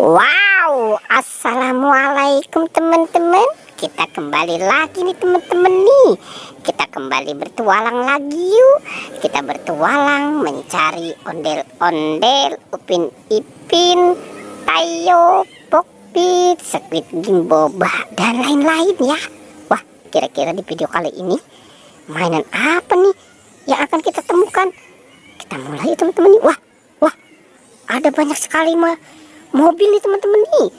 Wow, assalamualaikum teman-teman. Kita kembali lagi nih teman-teman nih. Kita kembali bertualang lagi yuk. Kita bertualang mencari ondel-ondel, upin ipin, tayo, pokpit, squid game, boba, dan lain-lain ya. Wah, kira-kira di video kali ini mainan apa nih yang akan kita temukan? Kita mulai teman-teman nih. Wah, ada banyak sekali mobil nih teman-teman nih.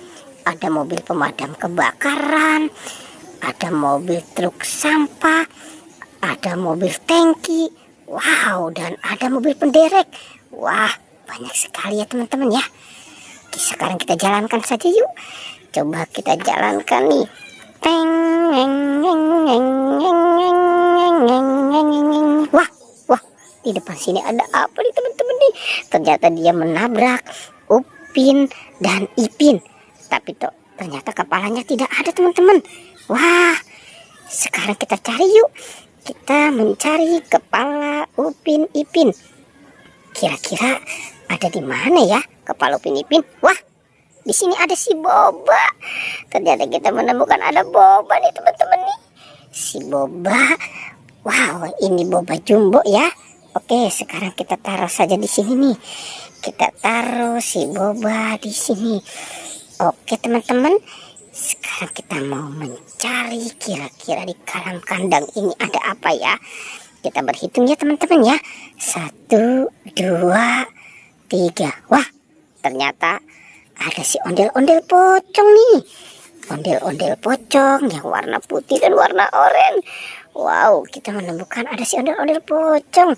Ada mobil pemadam kebakaran, ada mobil truk sampah, ada mobil tangki, wow, dan ada mobil penderek. Wah, banyak sekali ya teman-teman ya. Sekarang kita jalankan saja yuk. Coba kita jalankan nih. Wah, di depan sini ada apa nih teman-teman nih? Ternyata dia menabrak Upin dan Ipin, tapi ternyata kepalanya tidak ada teman-teman. Wah, sekarang kita cari yuk. Kita mencari kepala Upin Ipin. Kira-kira ada di mana ya kepala Upin Ipin? Wah, di sini ada si Boba. Ternyata kita menemukan ada Boba nih teman-teman nih. Si Boba. Wow, ini Boba jumbo ya. Oke, sekarang kita taruh saja di sini nih. Kita taruh si Boba di sini. Oke teman-teman, sekarang kita mau mencari kira-kira di kolam kandang ini ada apa ya. Kita berhitung ya teman-teman ya. 1, 2, 3. Wah, ternyata ada si ondel-ondel pocong nih. Ondel-ondel pocong yang warna putih dan warna oranye. Wow, kita menemukan ada si ondel-ondel pocong.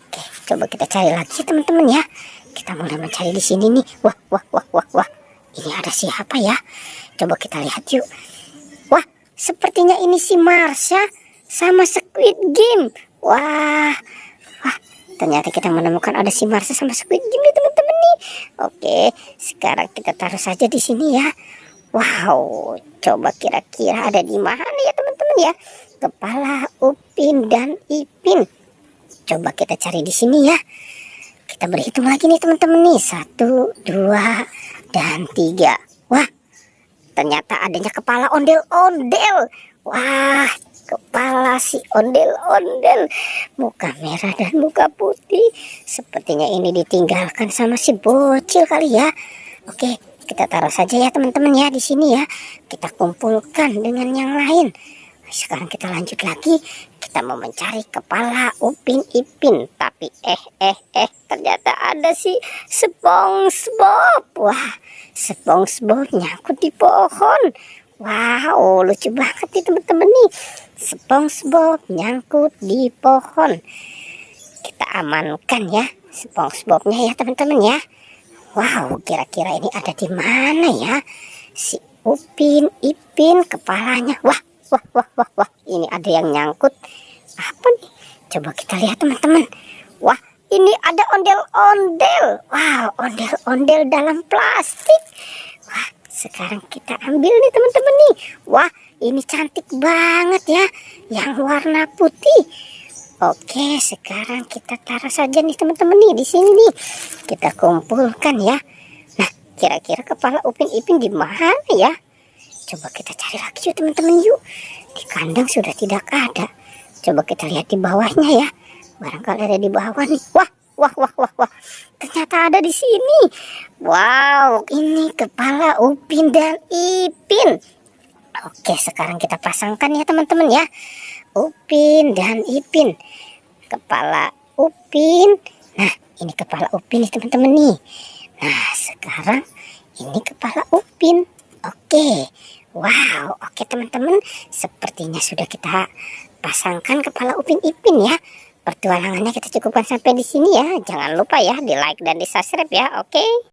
Oke, coba kita cari lagi teman-teman ya. Kita mulai mencari di sini nih. Wah. Ini ada siapa ya? Coba kita lihat yuk. Wah, sepertinya ini si Marsha sama Squid Game. Wah, ternyata kita menemukan ada si Marsha sama Squid Game nih teman-teman nih. Oke, sekarang kita taruh saja di sini ya. Wow, coba kira-kira ada di mana ya teman-teman ya? Kepala Upin dan Ipin. Coba kita cari di sini ya. Kita berhitung lagi nih teman-teman nih. 1, 2, dan 3. Wah, ternyata adanya kepala ondel-ondel. Wah, kepala si ondel-ondel. Muka merah dan muka putih. Sepertinya ini ditinggalkan sama si bocil kali ya. Oke, kita taruh saja ya teman-teman ya di sini ya. Kita kumpulkan dengan yang lain. Sekarang kita lanjut lagi. Kita mau mencari kepala Upin Ipin. Tapi ternyata ada si SpongeBob. Wah, SpongeBob nyangkut di pohon. Wow, lucu banget nih teman-teman nih. SpongeBob nyangkut di pohon. Kita amankan ya SpongeBobnya ya teman-teman ya. Wow, kira-kira ini ada di mana ya si Upin Ipin kepalanya? Wah, ini ada yang nyangkut. Apa nih? Coba kita lihat teman-teman. Wah, ini ada ondel-ondel. Wow, ondel-ondel dalam plastik. Wah, sekarang kita ambil nih teman-teman nih. Wah, ini cantik banget ya, yang warna putih. Oke, sekarang kita taruh saja nih teman-teman nih di sini nih. Kita kumpulkan ya. Nah, kira-kira kepala Upin Ipin di mana ya? Coba kita cari lagi yuk teman-teman yuk. Di kandang sudah tidak ada. Coba kita lihat di bawahnya ya. Barangkali ada di bawah nih. Wah. Ternyata ada di sini. Wow, ini kepala Upin dan Ipin. Oke, sekarang kita pasangkan ya teman-teman ya. Upin dan Ipin. Kepala Upin. Nah, ini kepala Upin nih teman-teman nih. Nah, sekarang ini kepala Upin. Oke. Wow, oke teman-teman, sepertinya sudah kita pasangkan kepala Upin Ipin ya. Pertualangannya kita cukupkan sampai di sini ya. Jangan lupa ya di like dan di subscribe ya. Oke.